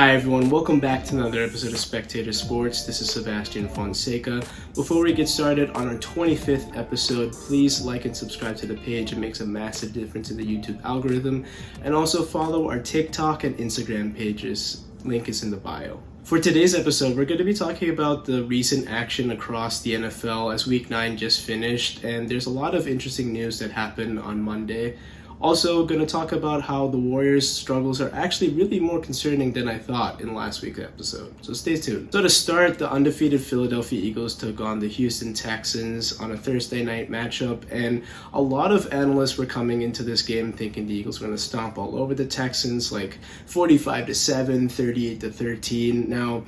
Hi everyone, welcome back to another episode of Spectator Sports. This is Sebastian Fonseca. Before we get started on our 25th episode, please like and subscribe to the page. It makes a massive difference in the YouTube algorithm. And also follow our TikTok and Instagram pages. Link is in the bio. For today's episode, we're going to be talking about the recent action across the NFL as Week 9 just finished, and there's a lot of interesting news that happened on Monday. Also, going to talk about how the Warriors' struggles are actually really more concerning than I thought in last week's episode. So stay tuned. So to start, the undefeated Philadelphia Eagles took on the Houston Texans on a Thursday night matchup, and a lot of analysts were coming into this game thinking the Eagles were going to stomp all over the Texans, like 45-7, 38-13. Now,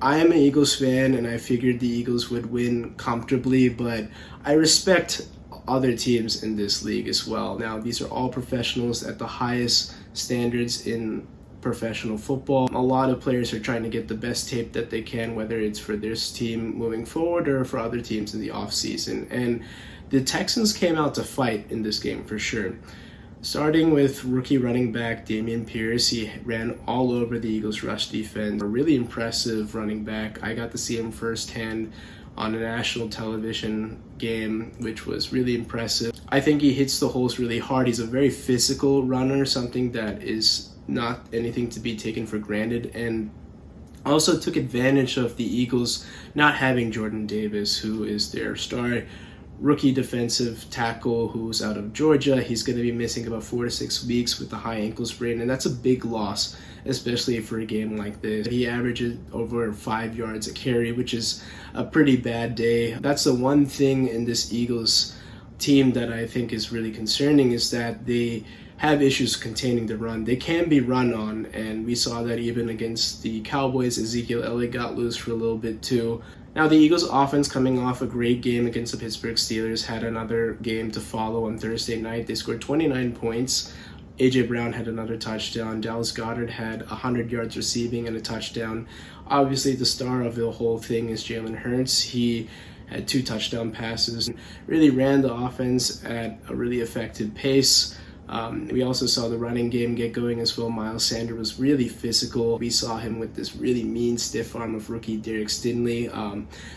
I am an Eagles fan, and I figured the Eagles would win comfortably, but I respect other teams in this league as well. Now, these are all professionals at the highest standards in professional football. A lot of players are trying to get the best tape that they can, whether it's for this team moving forward or for other teams in the offseason. And the Texans came out to fight in this game for sure. Starting with rookie running back Dameon Pierce, he ran all over the Eagles' rush defense. A really impressive running back. I got to see him firsthand on a national television game, which was really impressive. I think he hits the holes really hard. He's a very physical runner, something that is not anything to be taken for granted, and also took advantage of the Eagles not having Jordan Davis, who is their star rookie defensive tackle who's out of Georgia. He's going to be missing about 4 to 6 weeks with the high ankle sprain, and that's a big loss, especially for a game like this. He averages over 5 yards a carry, which is a pretty bad day. That's the one thing in this Eagles team that I think is really concerning, is that they have issues containing the run. They can be run on, and we saw that even against the Cowboys. Ezekiel Elliott got loose for a little bit too. Now, the Eagles offense, coming off a great game against the Pittsburgh Steelers, had another game to follow on Thursday night. They scored 29 points. A.J. Brown had another touchdown. Dallas Goedert had 100 yards receiving and a touchdown. Obviously, the star of the whole thing is Jalen Hurts. He had 2 touchdown passes, really ran the offense at a really effective pace. We also saw the running game get going as well. Miles Sanders was really physical. We saw him with this really mean stiff arm of rookie Derek Stingley.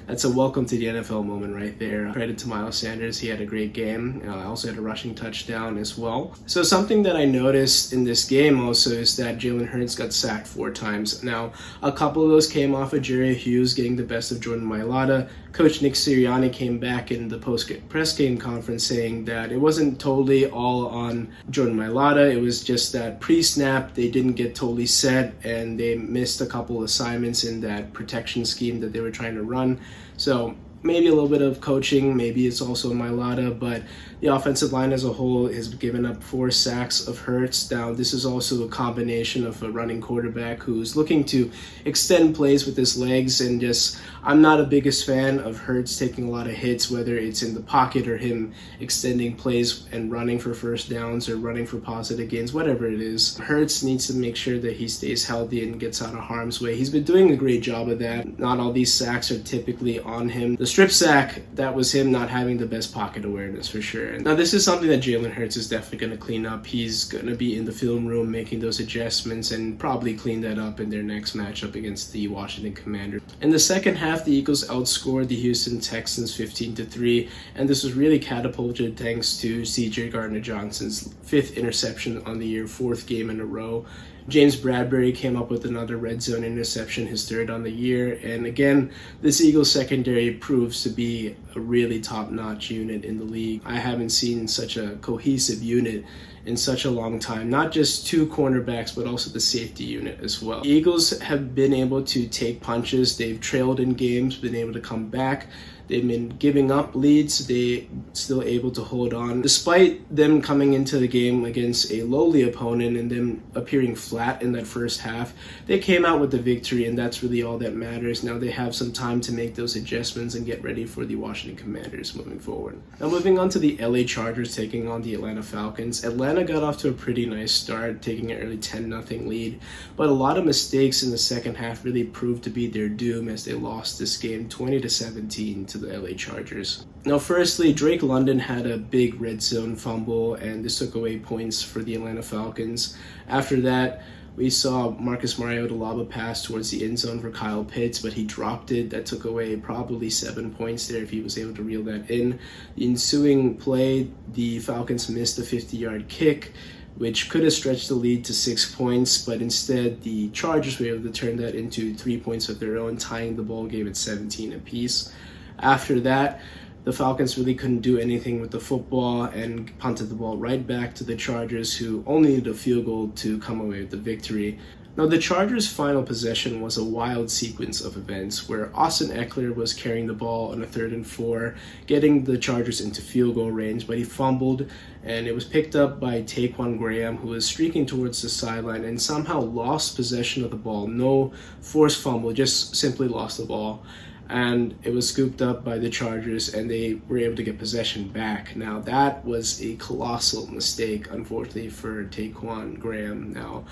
That's a welcome to the NFL moment right there. Credit to Miles Sanders. He had a great game. Also had a rushing touchdown as well. So something that I noticed in this game also is that Jalen Hurts got sacked 4 times. Now, a couple of those came off of Jerry Hughes getting the best of Jordan Mailata. Coach Nick Sirianni came back in the post-press game conference saying that it wasn't totally all on Jordan Mailata. It was just that pre-snap they didn't get totally set and they missed a couple assignments in that protection scheme that they were trying to run. So maybe a little bit of coaching, maybe it's also Mailata, but the offensive line as a whole has given up 4 sacks of Hurts. Now, this is also a combination of a running quarterback who's looking to extend plays with his legs, and just, I'm not a biggest fan of Hurts taking a lot of hits, whether it's in the pocket or him extending plays and running for first downs or running for positive gains, whatever it is. Hurts needs to make sure that he stays healthy and gets out of harm's way. He's been doing a great job of that. Not all these sacks are typically on him. The strip sack, that was him not having the best pocket awareness for sure. Now, this is something that Jalen Hurts is definitely going to clean up. He's going to be in the film room making those adjustments and probably clean that up in their next matchup against the Washington Commanders. In the second half, the Eagles outscored the Houston Texans 15-3, and this was really catapulted thanks to C.J. Gardner-Johnson's 5th interception on the year, 4th game in a row. James Bradbury came up with another red zone interception, his 3rd on the year. And again, this Eagles secondary proves to be a really top-notch unit in the league. I haven't seen such a cohesive unit in such a long time. Not just 2 cornerbacks, but also the safety unit as well. The Eagles have been able to take punches. They've trailed in games, been able to come back. They've been giving up leads. They still able to hold on. Despite them coming into the game against a lowly opponent and them appearing flat in that first half, they came out with the victory, and that's really all that matters. Now they have some time to make those adjustments and get ready for the Washington Commanders moving forward. Now moving on to the LA Chargers taking on the Atlanta Falcons. Atlanta got off to a pretty nice start, taking an early 10-0 lead, but a lot of mistakes in the second half really proved to be their doom as they lost this game 20-17 to the LA Chargers. Now, firstly, Drake London had a big red zone fumble, and this took away points for the Atlanta Falcons. After that, We saw Marcus Mariota lob a pass towards the end zone for Kyle Pitts, but he dropped it. That took away probably 7 points there if he was able to reel that in. The ensuing play, the Falcons missed a 50-yard kick, which could have stretched the lead to 6 points, but instead the Chargers were able to turn that into 3 points of their own, tying the ball game at 17 apiece. After that, the Falcons really couldn't do anything with the football and punted the ball right back to the Chargers, who only needed a field goal to come away with the victory. Now, the Chargers' final possession was a wild sequence of events where Austin Eckler was carrying the ball on a 3rd and 4, getting the Chargers into field goal range, but he fumbled, and it was picked up by Taquan Graham, who was streaking towards the sideline and somehow lost possession of the ball. No forced fumble, just simply lost the ball. And it was scooped up by the Chargers, and they were able to get possession back. Now, that was a colossal mistake, unfortunately, for Taquan Graham. Now,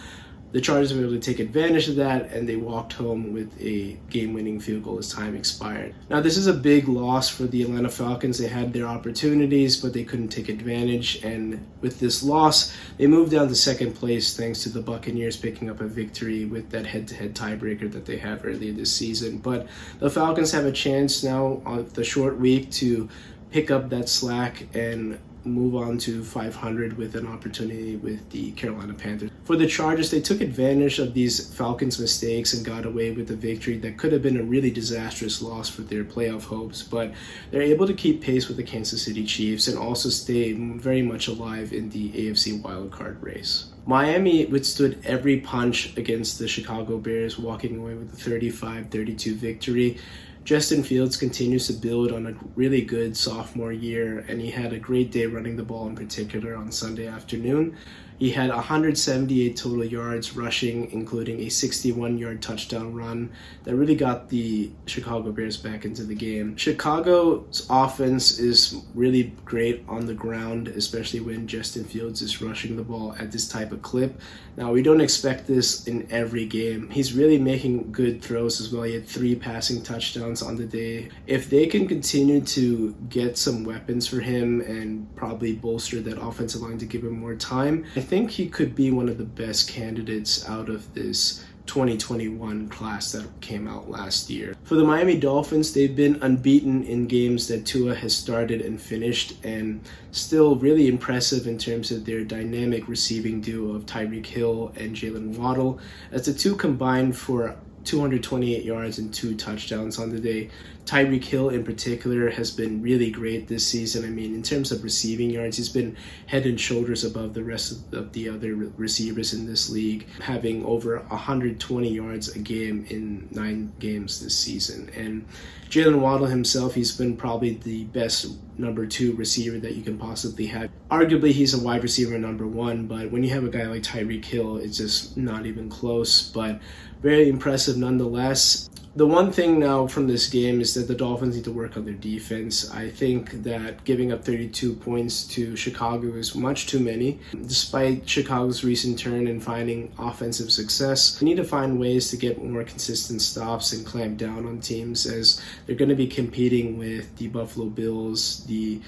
the Chargers were able to take advantage of that, and they walked home with a game-winning field goal as time expired. Now, this is a big loss for the Atlanta Falcons. They had their opportunities, but they couldn't take advantage, and with this loss, they moved down to 2nd place thanks to the Buccaneers picking up a victory with that head-to-head tiebreaker that they had earlier this season. But the Falcons have a chance now on the short week to pick up that slack and move on to 500 with an opportunity with the Carolina Panthers. For the Chargers, they took advantage of these Falcons' mistakes and got away with a victory that could have been a really disastrous loss for their playoff hopes, but they're able to keep pace with the Kansas City Chiefs and also stay very much alive in the AFC wildcard race. Miami withstood every punch against the Chicago Bears, walking away with a 35-32 victory. Justin Fields continues to build on a really good sophomore year, and he had a great day running the ball in particular on Sunday afternoon. He had 178 total yards rushing, including a 61-yard touchdown run that really got the Chicago Bears back into the game. Chicago's offense is really great on the ground, especially when Justin Fields is rushing the ball at this type of clip. Now, we don't expect this in every game. He's really making good throws as well. He had 3 passing touchdowns on the day. If they can continue to get some weapons for him and probably bolster that offensive line to give him more time, I think he could be one of the best candidates out of this 2021 class that came out last year. For the Miami Dolphins, they've been unbeaten in games that Tua has started and finished, and still really impressive in terms of their dynamic receiving duo of Tyreek Hill and Jalen Waddle, as the two combined for 228 yards and 2 touchdowns on the day. Tyreek Hill in particular has been really great this season. I mean, in terms of receiving yards, he's been head and shoulders above the rest of the other receivers in this league, having over 120 yards a game in 9 games this season. And Jalen Waddle himself, he's been probably the best number 2 receiver that you can possibly have. Arguably, he's a wide receiver number 1, but when you have a guy like Tyreek Hill, it's just not even close, but very impressive nonetheless. The one thing now from this game is that the Dolphins need to work on their defense. I think that giving up 32 points to Chicago is much too many. Despite Chicago's recent turn and finding offensive success, they need to find ways to get more consistent stops and clamp down on teams, as they're going to be competing with the Buffalo Bills, the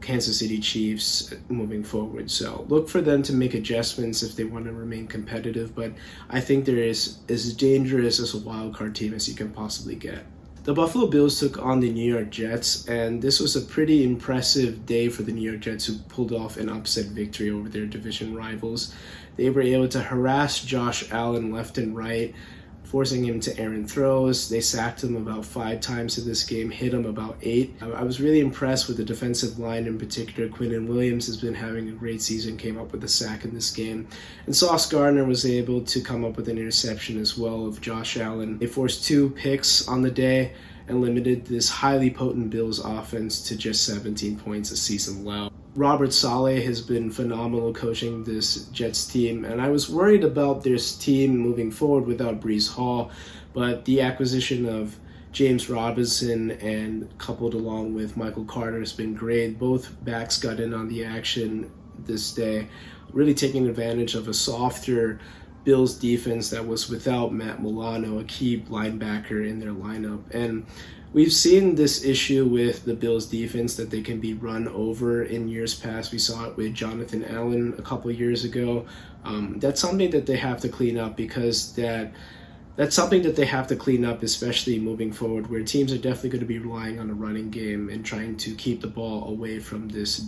Kansas City Chiefs moving forward. So look for them to make adjustments if they want to remain competitive, but I think they're as dangerous as a wildcard team as you can possibly get. The Buffalo Bills took on the New York Jets, and this was a pretty impressive day for the New York Jets, who pulled off an upset victory over their division rivals. They were able to harass Josh Allen left and right, forcing him to errant throws. They sacked him about 5 times in this game, hit him about 8. I was really impressed with the defensive line in particular. Quinnen Williams has been having a great season, came up with a sack in this game. And Sauce Gardner was able to come up with an interception as well of Josh Allen. They forced 2 picks on the day and limited this highly potent Bills offense to just 17 points, a season low. Robert Saleh has been phenomenal coaching this Jets team, and I was worried about this team moving forward without Breece Hall, but the acquisition of James Robinson and coupled along with Michael Carter has been great. Both backs got in on the action this day, really taking advantage of a softer Bills defense that was without Matt Milano, a key linebacker in their lineup. And We've seen this issue with the Bills defense, that they can be run over in years past. We saw it with Jonathan Allen a couple years ago. That's something that they have to clean up, because that's something that they have to clean up, especially moving forward, where teams are definitely going to be relying on a running game and trying to keep the ball away from this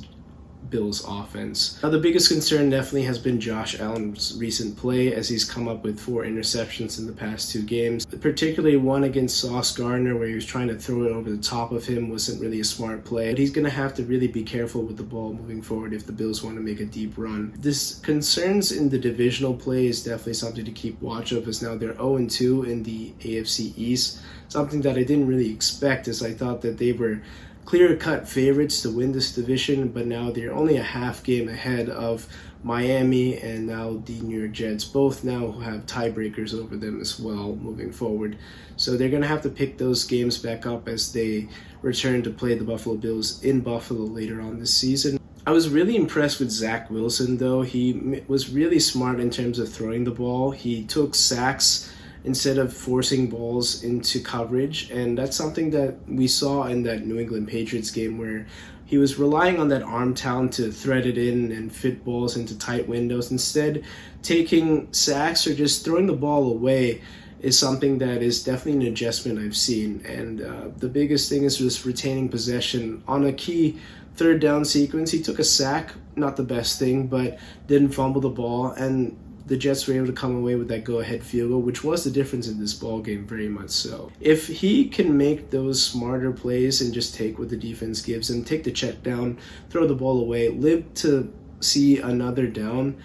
Bills offense. Now, the biggest concern definitely has been Josh Allen's recent play, as he's come up with 4 interceptions in the past 2 games, particularly one against Sauce Gardner where he was trying to throw it over the top of him. Wasn't really a smart play, but he's going to have to really be careful with the ball moving forward if the Bills want to make a deep run. This concerns in the divisional play is definitely something to keep watch of, as now they're 0-2 in the AFC East, something that I didn't really expect, as I thought that they were clear-cut favorites to win this division, but now they're only a half game ahead of Miami and now the New York Jets, both now have tiebreakers over them as well moving forward. So they're going to have to pick those games back up as they return to play the Buffalo Bills in Buffalo later on this season. I was really impressed with Zach Wilson, though. He was really smart in terms of throwing the ball. He took sacks instead of forcing balls into coverage, and that's something that we saw in that New England Patriots game, where he was relying on that arm talent to thread it in and fit balls into tight windows. Instead, taking sacks or just throwing the ball away is something that is definitely an adjustment I've seen. And the biggest thing is just retaining possession. On a key third down sequence, he took a sack, not the best thing, but didn't fumble the ball, and the Jets were able to come away with that go-ahead field goal, which was the difference in this ball game, very much so. If he can make those smarter plays and just take what the defense gives him, take the check down, throw the ball away, live to see another down,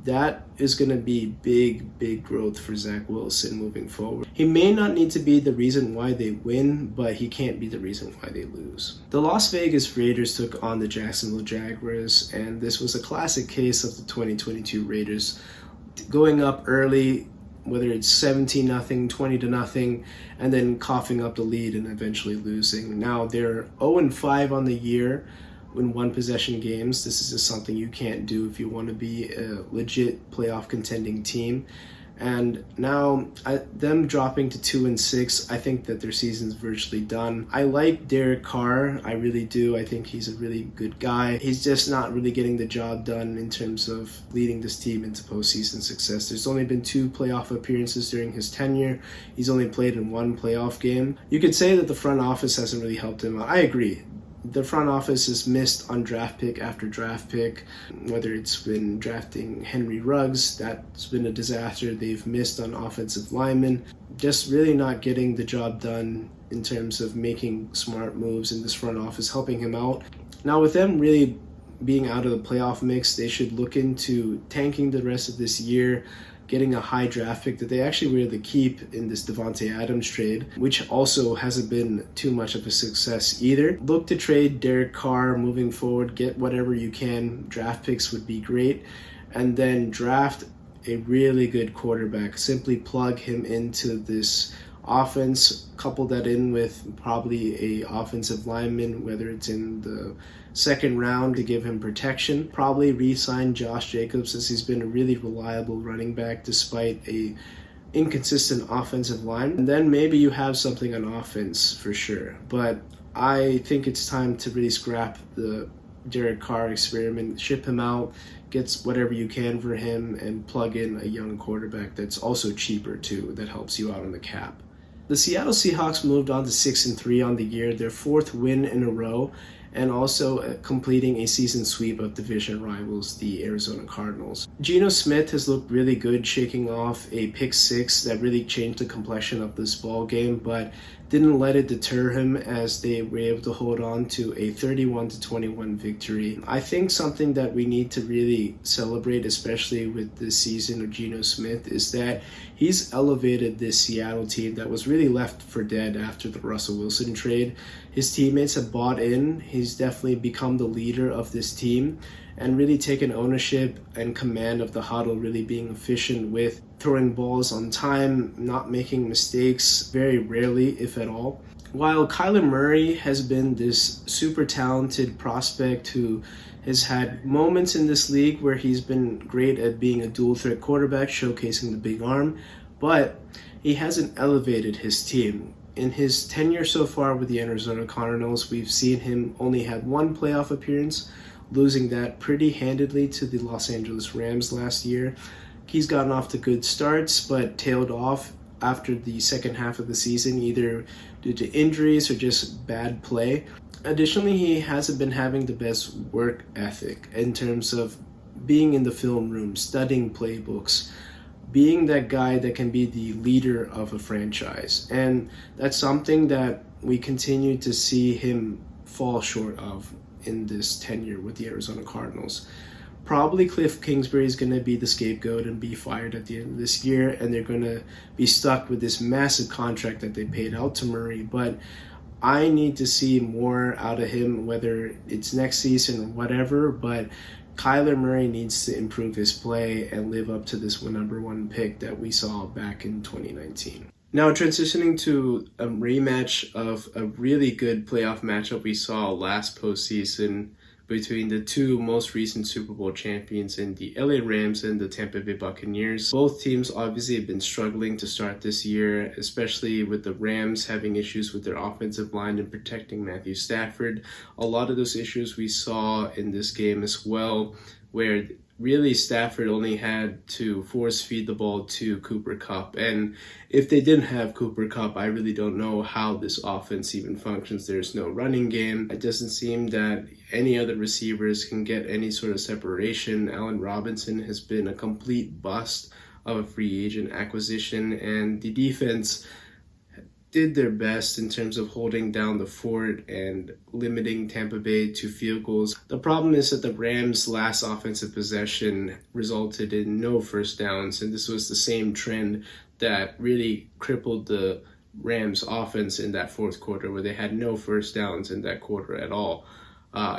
that is going to be big growth for Zach Wilson moving forward. He may not need to be the reason why they win, but he can't be the reason why they lose. The Las Vegas Raiders took on the Jacksonville Jaguars, and this was a classic case of the 2022 Raiders going up early, whether it's 17-0, 20-0, and then coughing up the lead and eventually losing. Now they're 0-5 on the year in one possession games. This is just something you can't do if you want to be a legit playoff contending team. And now them dropping to 2-6, I think that their season's virtually done. I like Derek Carr, I really do. I think he's a really good guy. He's just not really getting the job done in terms of leading this team into postseason success. There's only been 2 playoff appearances during his tenure. He's only played in 1 playoff game. You could say that the front office hasn't really helped him out. I agree. The front office has missed on draft pick after draft pick, whether it's been drafting Henry Ruggs, that's been a disaster. They've missed on offensive linemen, just really not getting the job done in terms of making smart moves in this front office, helping him out. Now with them really being out of the playoff mix, they should look into tanking the rest of this year, getting a high draft pick that they actually were able to keep in this Devontae Adams trade, which also hasn't been too much of a success either. Look to trade Derek Carr moving forward, get whatever you can. Draft picks would be great. And then draft a really good quarterback. Simply plug him into this offense, couple that in with probably a offensive lineman, whether it's in the second round to give him protection. Probably re-sign Josh Jacobs, as he's been a really reliable running back despite a inconsistent offensive line. And then maybe you have something on offense for sure. But I think it's time to really scrap the Derek Carr experiment, ship him out, get whatever you can for him, and plug in a young quarterback that's also cheaper too, that helps you out on the cap. The Seattle Seahawks moved on to 6-3 on the year, their 4th win in a row, and also completing a season sweep of division rivals, the Arizona Cardinals. Geno Smith has looked really good, shaking off a pick 6 that really changed the complexion of this ball game, but didn't let it deter him as they were able to hold on to a 31-21 victory. I think something that we need to really celebrate, especially with this season of Geno Smith, is that he's elevated this Seattle team that was really left for dead after the Russell Wilson trade. His teammates have bought in. He's definitely become the leader of this team and really taken ownership and command of the huddle, really being efficient with throwing balls on time, not making mistakes, very rarely, if at all. While Kyler Murray has been this super talented prospect who has had moments in this league where he's been great at being a dual threat quarterback, showcasing the big arm, but he hasn't elevated his team. In his tenure so far with the Arizona Cardinals, we've seen him only had one playoff appearance, losing that pretty handedly to the Los Angeles Rams last year. He's gotten off to good starts, but tailed off after the second half of the season, either due to injuries or just bad play. Additionally, he hasn't been having the best work ethic in terms of being in the film room, studying playbooks, being that guy that can be the leader of a franchise. And that's something that we continue to see him fall short of in this tenure with the Arizona Cardinals. Probably Cliff Kingsbury is going to be the scapegoat and be fired at the end of this year, and they're going to be stuck with this massive contract that they paid out to Murray. But I need to see more out of him, whether it's next season or whatever, but Kyler Murray needs to improve his play and live up to this number one pick that we saw back in 2019. Now transitioning to a rematch of a really good playoff matchup we saw last postseason between the two most recent Super Bowl champions in the LA Rams and the Tampa Bay Buccaneers. Both teams obviously have been struggling to start this year, especially with the Rams having issues with their offensive line and protecting Matthew Stafford. A lot of those issues we saw in this game as well, where really Stafford only had to force feed the ball to Cooper Kupp. And if they didn't have Cooper Kupp, I really don't know how this offense even functions. There's no running game. It doesn't seem that any other receivers can get any sort of separation. Allen Robinson has been a complete bust of a free agent acquisition, and the defense did their best in terms of holding down the fort and limiting Tampa Bay to field goals. The problem is that the Rams' last offensive possession resulted in no first downs, and this was the same trend that really crippled the Rams' offense in that fourth quarter, where they had no first downs in that quarter at all.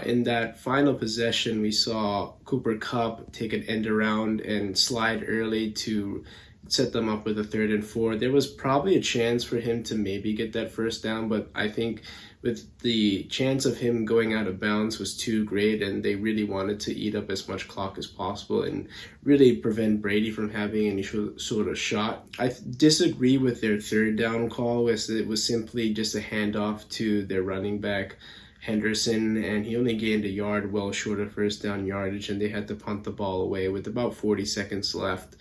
In that final possession, we saw Cooper Kupp take an end around and slide early to set them up with a 3rd and 4. There was probably a chance for him to maybe get that first down, but I think with the chance of him going out of bounds was too great, and they really wanted to eat up as much clock as possible and really prevent Brady from having any sort of shot. I disagree with their 3rd down call, as it was simply just a handoff to their running back Henderson, and he only gained a yard, well short of first down yardage, and they had to punt the ball away with about 40 seconds left.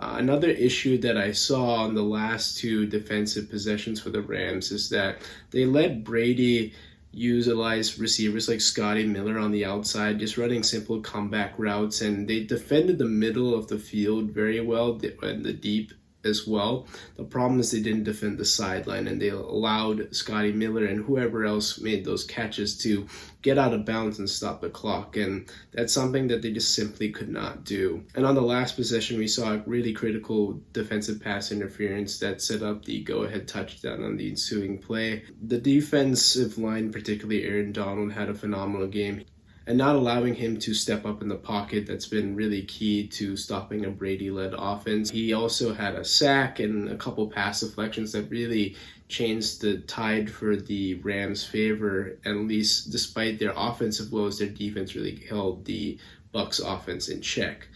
Another issue that I saw on the last two defensive possessions for the Rams is that they let Brady utilize receivers like Scotty Miller on the outside, just running simple comeback routes, and they defended the middle of the field very well and the deep as well. The problem is they didn't defend the sideline, and they allowed Scotty Miller and whoever else made those catches to get out of bounds and stop the clock, and that's something that they just simply could not do. And on the last possession, we saw a really critical defensive pass interference that set up the go-ahead touchdown on the ensuing play. The defensive line, particularly Aaron Donald, had a phenomenal game, and not allowing him to step up in the pocket, that's been really key to stopping a Brady-led offense. He also had a sack and a couple pass deflections that really changed the tide for the Rams' favor. At least despite their offensive woes, their defense really held the Bucs' offense in check.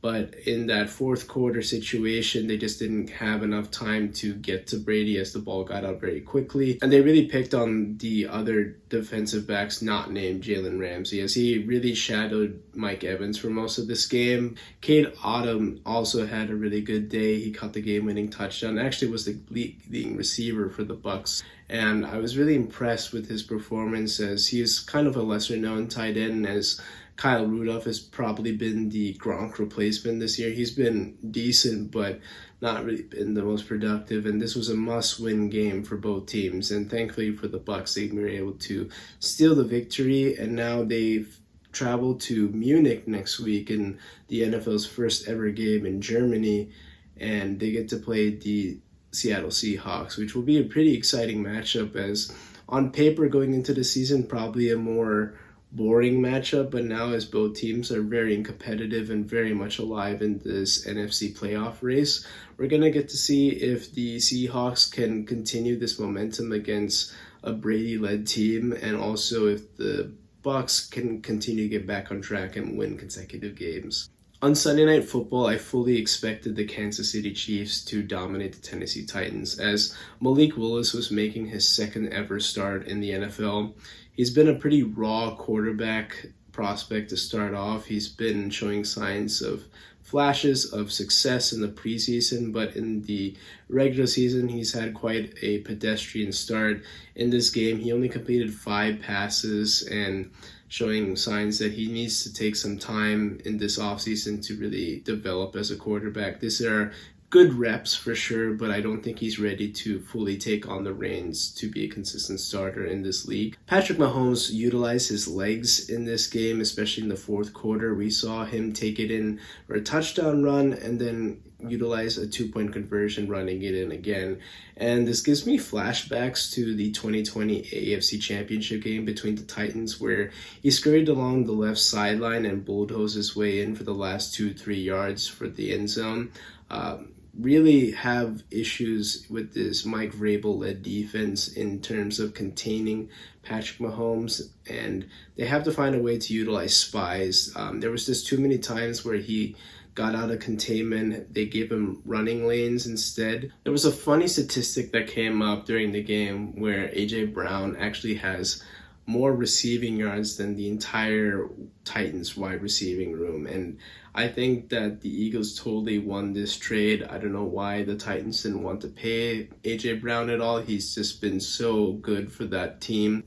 But in that fourth quarter situation, they just didn't have enough time to get to Brady as the ball got out very quickly. And they really picked on the other defensive backs not named Jalen Ramsey, as he really shadowed Mike Evans for most of this game. Cade Otton also had a really good day. He caught the game-winning touchdown. Actually was the leading receiver for the Bucs. And I was really impressed with his performance, as he's kind of a lesser-known tight end, as Kyle Rudolph has probably been the Gronk replacement this year. He's been decent, but not really been the most productive, and this was a must-win game for both teams. And thankfully for the Bucs, they were able to steal the victory, and now they've traveled to Munich next week in the NFL's first ever game in Germany, and they get to play the Seattle Seahawks, which will be a pretty exciting matchup, as on paper going into the season, probably a more boring matchup, but now as both teams are very competitive and very much alive in this NFC playoff race, we're going to get to see if the Seahawks can continue this momentum against a Brady-led team, and also if the Bucs can continue to get back on track and win consecutive games. On Sunday Night Football, I fully expected the Kansas City Chiefs to dominate the Tennessee Titans as Malik Willis was making his second ever start in the NFL. He's been a pretty raw quarterback prospect to start off. He's been showing signs of flashes of success in the preseason, but in the regular season, he's had quite a pedestrian start. In this game, he only completed 5 passes and showing signs that he needs to take some time in this offseason to really develop as a quarterback. These are good reps for sure, but I don't think he's ready to fully take on the reins to be a consistent starter in this league. Patrick Mahomes utilized his legs in this game, especially in the fourth quarter. We saw him take it in for a touchdown run and then utilize a 2-point conversion running it in again. And this gives me flashbacks to the 2020 AFC Championship game between the Titans, where he scurried along the left sideline and bulldozed his way in for the last 2-3 yards for the end zone. Really have issues with this Mike Vrabel-led defense in terms of containing Patrick Mahomes, and they have to find a way to utilize spies. There was just too many times where he got out of containment. They gave him running lanes instead. There was a funny statistic that came up during the game where A.J. Brown actually has more receiving yards than the entire Titans wide receiving room. And I think that the Eagles totally won this trade. I don't know why the Titans didn't want to pay A.J. Brown at all. He's just been so good for that team.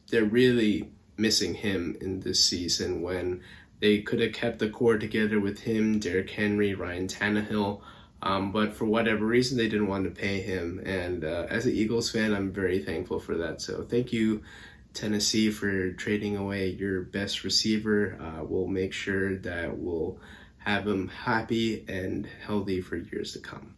They're really missing him in this season when they could have kept the core together with him, Derek Henry, Ryan Tannehill. But for whatever reason, they didn't want to pay him. And as an Eagles fan, I'm very thankful for that. So thank you, Tennessee, for trading away your best receiver. We'll make sure that we'll have him happy and healthy for years to come.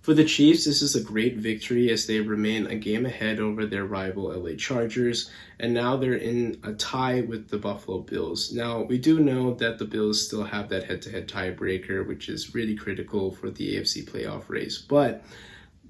For the Chiefs, this is a great victory as they remain a game ahead over their rival LA Chargers, and now they're in a tie with the Buffalo Bills. Now, we do know that the Bills still have that head-to-head tiebreaker, which is really critical for the AFC playoff race, but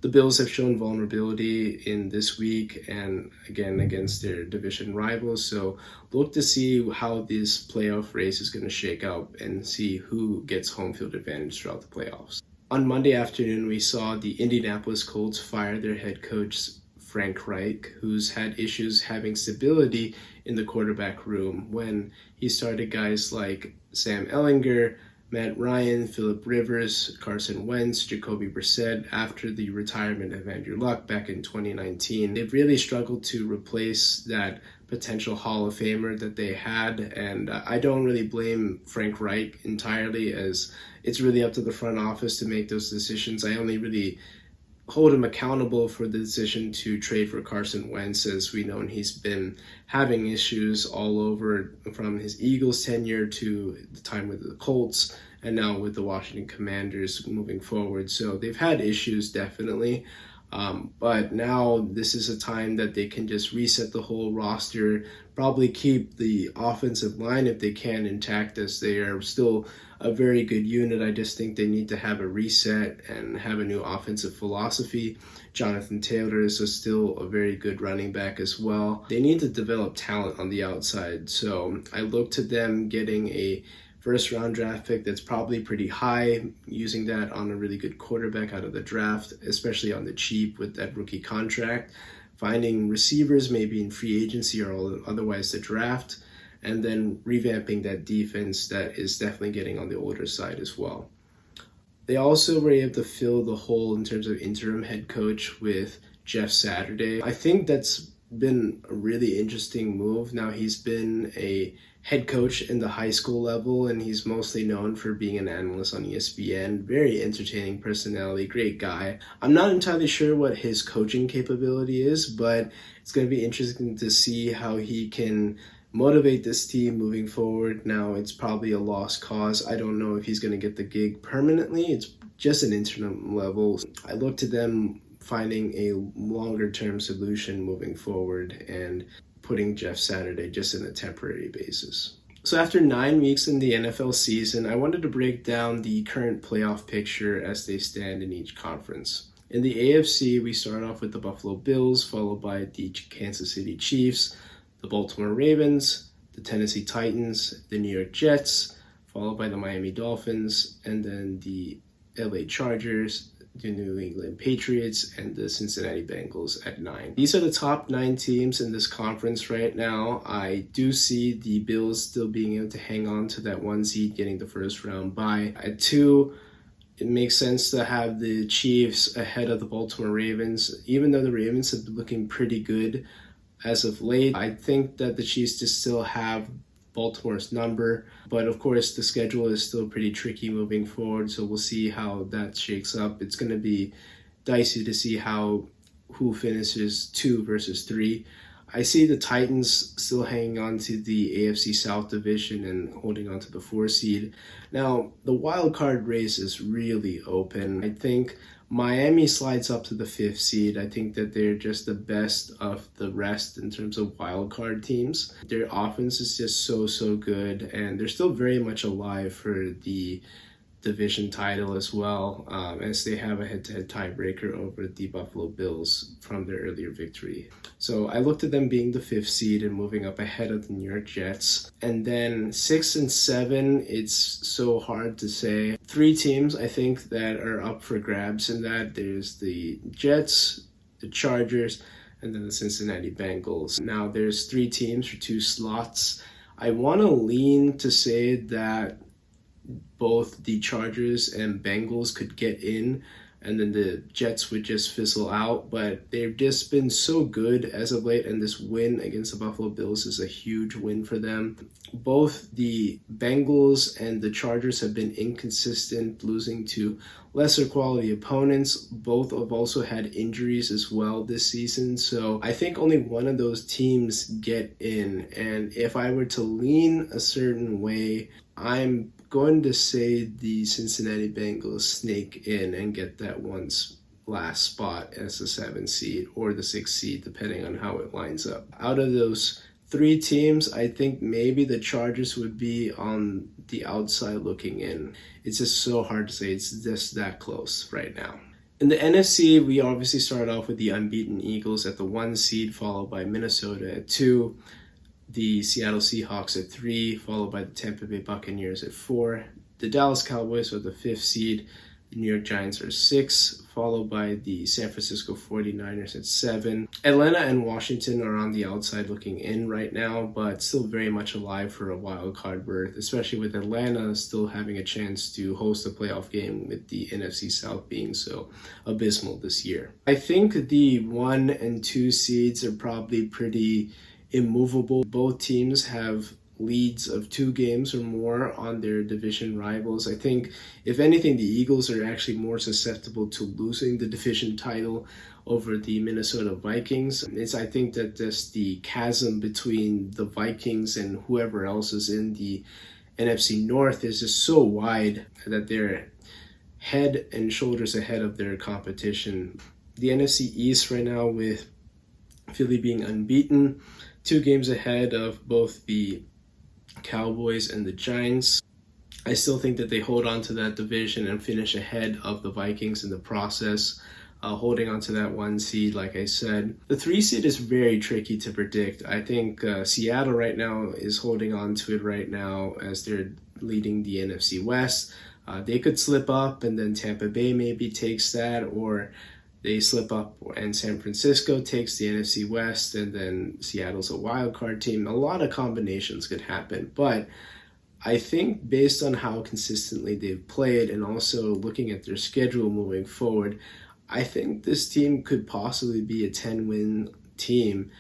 the Bills have shown vulnerability in this week and again against their division rivals. So look to see how this playoff race is going to shake out and see who gets home field advantage throughout the playoffs. On Monday afternoon, we saw the Indianapolis Colts fire their head coach, Frank Reich, who's had issues having stability in the quarterback room when he started guys like Sam Ehlinger, Matt Ryan, Phillip Rivers, Carson Wentz, Jacoby Brissett after the retirement of Andrew Luck back in 2019. They've really struggled to replace that potential Hall of Famer that they had, and I don't really blame Frank Reich entirely, as it's really up to the front office to make those decisions. I only really hold him accountable for the decision to trade for Carson Wentz, as we know he's been having issues all over from his Eagles tenure to the time with the Colts and now with the Washington Commanders moving forward. So they've had issues definitely, but now this is a time that they can just reset the whole roster, probably keep the offensive line if they can intact, as they are still a very good unit. I just think they need to have a reset and have a new offensive philosophy. Jonathan Taylor is still a very good running back as well. They need to develop talent on the outside. So I look to them getting a first-round draft pick that's probably pretty high, using that on a really good quarterback out of the draft, especially on the cheap with that rookie contract, finding receivers maybe in free agency or otherwise the draft, and then revamping that defense that is definitely getting on the older side as well. They also were able to fill the hole in terms of interim head coach with Jeff Saturday. I think that's been a really interesting move. Now, he's been a head coach in the high school level, and he's mostly known for being an analyst on ESPN. Very entertaining personality, great guy. I'm not entirely sure what his coaching capability is, but it's going to be interesting to see how he can motivate this team moving forward. Now, it's probably a lost cause. I don't know if he's going to get the gig permanently. It's just an interim level. I look to them finding a longer-term solution moving forward and putting Jeff Saturday just in a temporary basis. So after 9 weeks in the NFL season, I wanted to break down the current playoff picture as they stand in each conference. In the AFC, we start off with the Buffalo Bills, followed by the Kansas City Chiefs, the Baltimore Ravens, the Tennessee Titans, the New York Jets, followed by the Miami Dolphins, and then the LA Chargers, the New England Patriots, and the Cincinnati Bengals at 9. These are the top 9 teams in this conference right now. I do see the Bills still being able to hang on to that 1 seed, getting the first round bye. At 2, it makes sense to have the Chiefs ahead of the Baltimore Ravens. Even though the Ravens have been looking pretty good as of late, I think that the Chiefs just still have Baltimore's number, but of course the schedule is still pretty tricky moving forward, so we'll see how that shakes up. It's going to be dicey to see who finishes 2 versus 3. I see the Titans still hanging on to the AFC South division and holding on to the 4 seed. Now, the wild card race is really open. I think Miami slides up to the 5th seed. I think that they're just the best of the rest in terms of wild card teams. Their offense is just so good, and they're still very much alive for the division title as well, as they have a head-to-head tiebreaker over the Buffalo Bills from their earlier victory. So I looked at them being the 5th seed and moving up ahead of the New York Jets. And then 6 and 7, it's so hard to say. 3 teams I think that are up for grabs in that. There's the Jets, the Chargers, and then the Cincinnati Bengals. Now there's 3 teams for 2 slots. I want to lean to say that both the Chargers and Bengals could get in, and then the Jets would just fizzle out, but they've just been so good as of late, and this win against the Buffalo Bills is a huge win for them. Both the Bengals and the Chargers have been inconsistent, losing to lesser quality opponents. Both have also had injuries as well this season, so I think only one of those teams get in, and if I were to lean a certain way, I'm going to say the Cincinnati Bengals snake in and get that last spot as the 7th seed or the 6th seed, depending on how it lines up. Out of those 3 teams, I think maybe the Chargers would be on the outside looking in. It's just so hard to say. It's just that close right now. In the NFC, we obviously start off with the unbeaten Eagles at the 1 seed, followed by Minnesota at 2. The Seattle Seahawks at 3, followed by the Tampa Bay Buccaneers at 4. The Dallas Cowboys are the 5th seed. The New York Giants are 6, followed by the San Francisco 49ers at 7. Atlanta and Washington are on the outside looking in right now, but still very much alive for a wild card berth, especially with Atlanta still having a chance to host a playoff game with the NFC South being so abysmal this year. I think the 1 and 2 seeds are probably pretty immovable. Both teams have leads of 2 games or more on their division rivals. I think, if anything, the Eagles are actually more susceptible to losing the division title over the Minnesota Vikings. I think that just the chasm between the Vikings and whoever else is in the NFC North is just so wide that they're head and shoulders ahead of their competition. The NFC East right now, with Philly being unbeaten, 2 games ahead of both the Cowboys and the Giants. I still think that they hold on to that division and finish ahead of the Vikings in the process, holding on to that 1 seed, like I said. The 3 seed is very tricky to predict. I think Seattle right now is holding on to it right now as they're leading the NFC West. They could slip up and then Tampa Bay maybe takes that, or they slip up and San Francisco takes the NFC West, and then Seattle's a wild card team. A lot of combinations could happen, but I think based on how consistently they've played and also looking at their schedule moving forward, I think this team could possibly be a 10-win team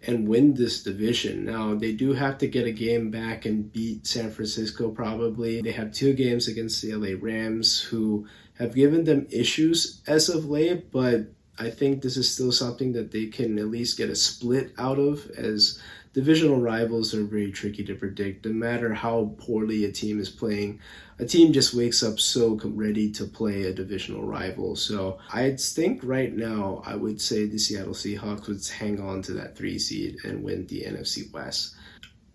and win this division. Now, they do have to get a game back and beat San Francisco probably. They have 2 games against the LA Rams, who have given them issues as of late, but I think this is still something that they can at least get a split out of, as divisional rivals are very tricky to predict. No matter how poorly a team is playing, a team just wakes up so ready to play a divisional rival. So I think right now I would say the Seattle Seahawks would hang on to that 3 seed and win the NFC West.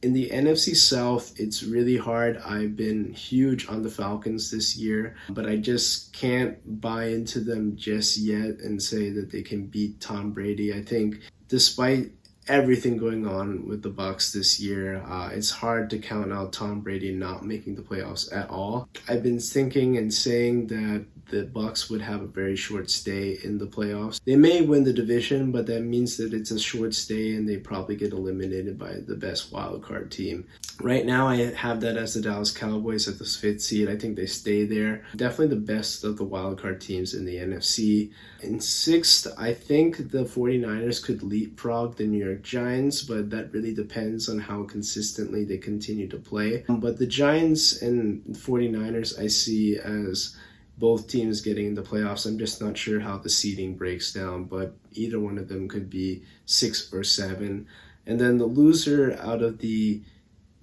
In the NFC South, it's really hard. I've been huge on the Falcons this year, but I just can't buy into them just yet and say that they can beat Tom Brady. I think despite everything going on with the Bucs this year. It's hard to count out Tom Brady not making the playoffs at all. I've been thinking and saying that the Bucs would have a very short stay in the playoffs. They may win the division, but that means that it's a short stay and they probably get eliminated by the best wild card team. Right now, I have that as the Dallas Cowboys at the 5th seed. I think they stay there. Definitely the best of the wild card teams in the NFC. In 6th, I think the 49ers could leapfrog the New York Giants, but that really depends on how consistently they continue to play. But the Giants and 49ers I see as both teams getting in the playoffs. I'm just not sure how the seeding breaks down, but either one of them could be 6 or 7. And then the loser out of the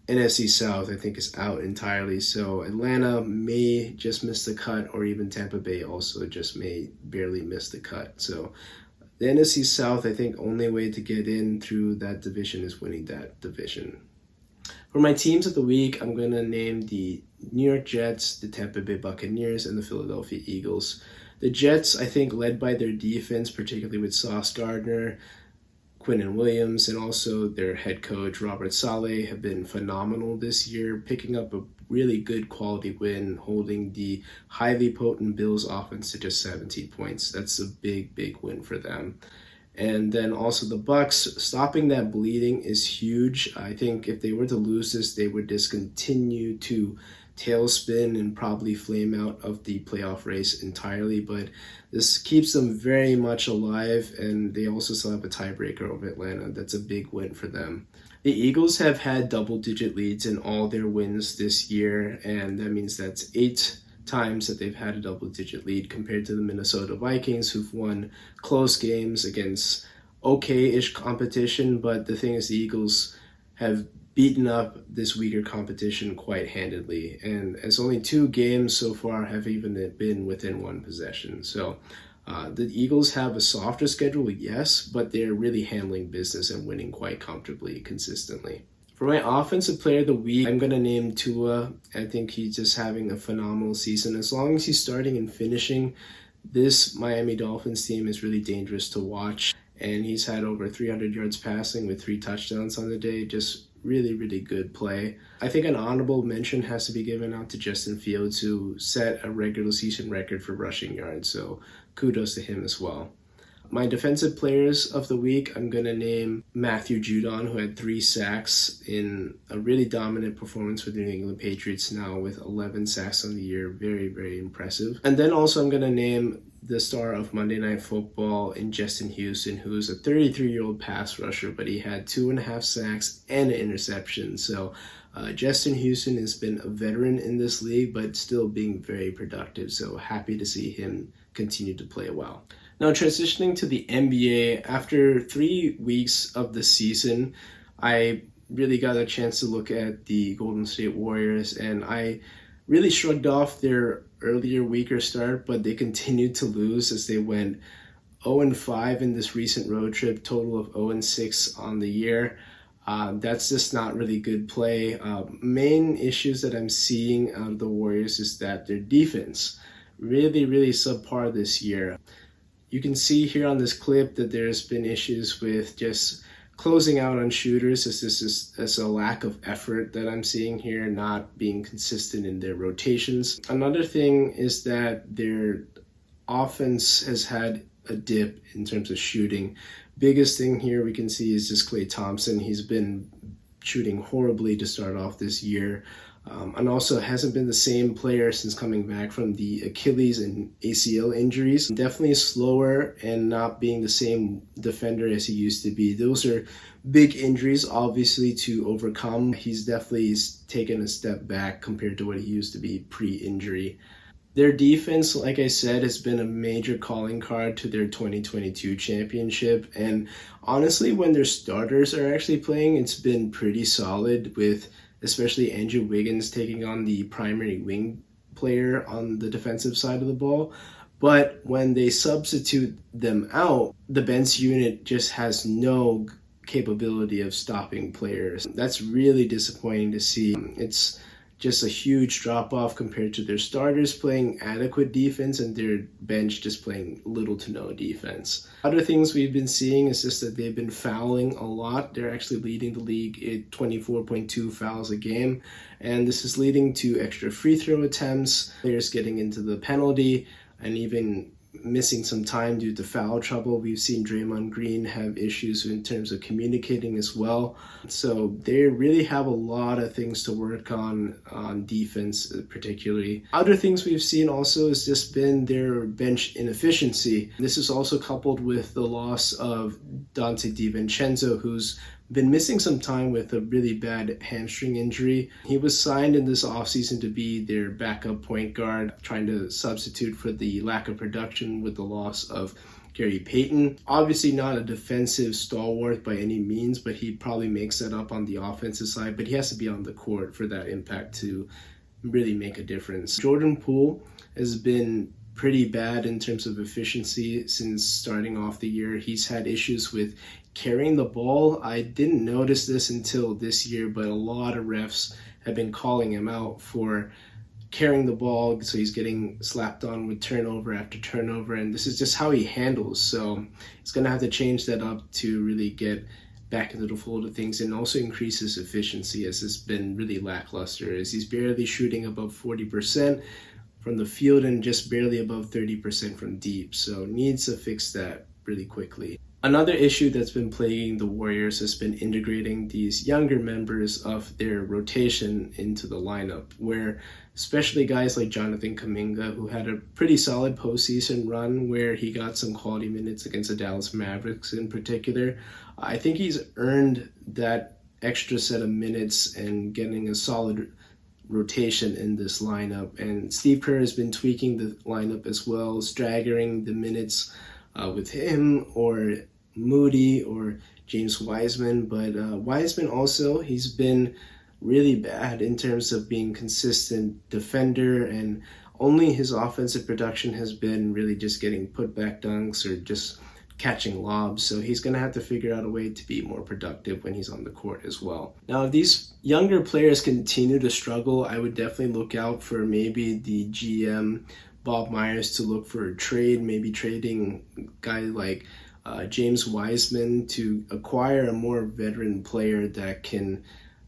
NFC South, I think, is out entirely. So Atlanta may just miss the cut, or even Tampa Bay also just may barely miss the cut. So the NFC South, I think, only way to get in through that division is winning that division. For my teams of the week, I'm going to name the New York Jets, the Tampa Bay Buccaneers, and the Philadelphia Eagles. The Jets, I think, led by their defense, particularly with Sauce Gardner, Quinnen Williams, and also their head coach, Robert Saleh, have been phenomenal this year, picking up a really good quality win, holding the highly potent Bills offense to just 17 points. That's a big, big win for them. And then also the Bucs, stopping that bleeding is huge. I think if they were to lose this, they would just continue to tailspin and probably flame out of the playoff race entirely. But this keeps them very much alive, and they also still have a tiebreaker over Atlanta. That's a big win for them. The Eagles have had double-digit leads in all their wins this year, and that means that's 8 times that they've had a double-digit lead compared to the Minnesota Vikings, who've won close games against okay-ish competition. But the thing is, the Eagles have beaten up this weaker competition quite handedly, and as only 2 games so far have even been within 1 possession. So the Eagles have a softer schedule, yes, but they're really handling business and winning quite comfortably, consistently. For my offensive player of the week, I'm going to name Tua. I think he's just having a phenomenal season. As long as he's starting and finishing, this Miami Dolphins team is really dangerous to watch. And he's had over 300 yards passing with 3 touchdowns on the day. Just really, really good play. I think an honorable mention has to be given out to Justin Fields, who set a regular season record for rushing yards. So kudos to him as well. My defensive players of the week, I'm going to name Matthew Judon, who had 3 sacks in a really dominant performance for the New England Patriots now with 11 sacks on the year. Very, very impressive. And then also I'm going to name the star of Monday Night Football in Justin Houston, who's a 33-year-old pass rusher, but he had 2.5 sacks and an interception. So Justin Houston has been a veteran in this league, but still being very productive. So happy to see him continue to play well. Now, transitioning to the NBA, after 3 weeks of the season, I really got a chance to look at the Golden State Warriors, and I really shrugged off their earlier weaker start, but they continued to lose as they went 0-5 in this recent road trip, total of 0-6 on the year. That's just not really good play. Main issues that I'm seeing out of the Warriors is that their defense, really, really subpar this year. You can see here on this clip that there's been issues with just closing out on shooters. As a lack of effort that I'm seeing here, not being consistent in their rotations. Another thing is that their offense has had a dip in terms of shooting. Biggest thing here we can see is just Klay Thompson. He's been shooting horribly to start off this year. And also hasn't been the same player since coming back from the Achilles and ACL injuries. Definitely slower and not being the same defender as he used to be. Those are big injuries, obviously, to overcome. He's definitely taken a step back compared to what he used to be pre-injury. Their defense, like I said, has been a major calling card to their 2022 championship. And honestly, when their starters are actually playing, it's been pretty solid, with especially Andrew Wiggins taking on the primary wing player on the defensive side of the ball. But when they substitute them out, the bench unit just has no capability of stopping players. That's really disappointing to see. It's just a huge drop off compared to their starters playing adequate defense and their bench just playing little to no defense. Other things we've been seeing is just that they've been fouling a lot. They're actually leading the league at 24.2 fouls a game, and this is leading to extra free throw attempts, players getting into the penalty, and even missing some time due to foul trouble. We've seen Draymond Green have issues in terms of communicating as well. So they really have a lot of things to work on defense particularly. Other things we've seen also has just been their bench inefficiency. This is also coupled with the loss of Dante DiVincenzo, who's been missing some time with a really bad hamstring injury. He was signed in this offseason to be their backup point guard, trying to substitute for the lack of production with the loss of Gary Payton. Obviously not a defensive stalwart by any means, but he probably makes that up on the offensive side, but he has to be on the court for that impact to really make a difference. Jordan Poole has been pretty bad in terms of efficiency since starting off the year. He's had issues with carrying the ball. I didn't notice this until this year, but a lot of refs have been calling him out for carrying the ball, so he's getting slapped on with turnover after turnover, and this is just how he handles. So he's going to have to change that up to really get back into the fold of things and also increase his efficiency, as it's been really lackluster, as he's barely shooting above 40% from the field and just barely above 30% from deep. So needs to fix that really quickly. Another issue that's been plaguing the Warriors has been integrating these younger members of their rotation into the lineup, where especially guys like Jonathan Kuminga, who had a pretty solid postseason run where he got some quality minutes against the Dallas Mavericks in particular. I think he's earned that extra set of minutes and getting a solid rotation in this lineup. And Steve Kerr has been tweaking the lineup as well, staggering the minutes with him or Moody or James Wiseman. But Wiseman also, he's been really bad in terms of being consistent defender, and only his offensive production has been really just getting put back dunks or just catching lobs. So he's going to have to figure out a way to be more productive when he's on the court as well. Now, if these younger players continue to struggle, I would definitely look out for maybe the GM Bob Myers to look for a trade, maybe trading a guy like James Wiseman to acquire a more veteran player that can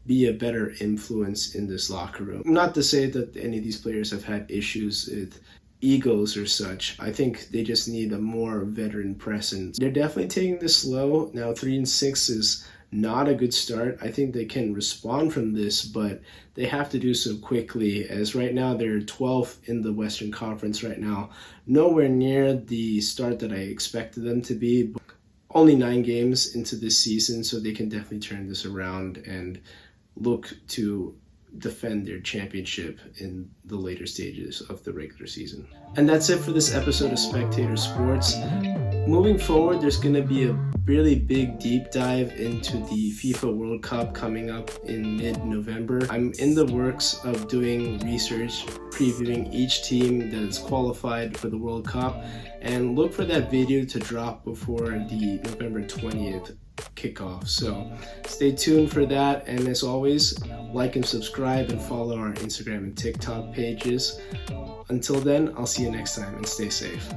be a better influence in this locker room. Not to say that any of these players have had issues with egos or such. I think they just need a more veteran presence. They're definitely taking this slow. Now 3-6 is not a good start. I think they can respond from this, but they have to do so quickly, as right now they're 12th in the Western Conference right now. Nowhere near the start that I expected them to be. But only 9 games into this season, so they can definitely turn this around and look to defend their championship in the later stages of the regular season. And that's it for this episode of Spectator Sports. Moving forward, there's going to be a really big deep dive into the FIFA World Cup coming up in mid-November. I'm in the works of doing research, previewing each team that is qualified for the World Cup, and look for that video to drop before the November 20th kickoff. So stay tuned for that, and as always, like and subscribe and follow our Instagram and TikTok pages. Until then, I'll see you next time, and stay safe.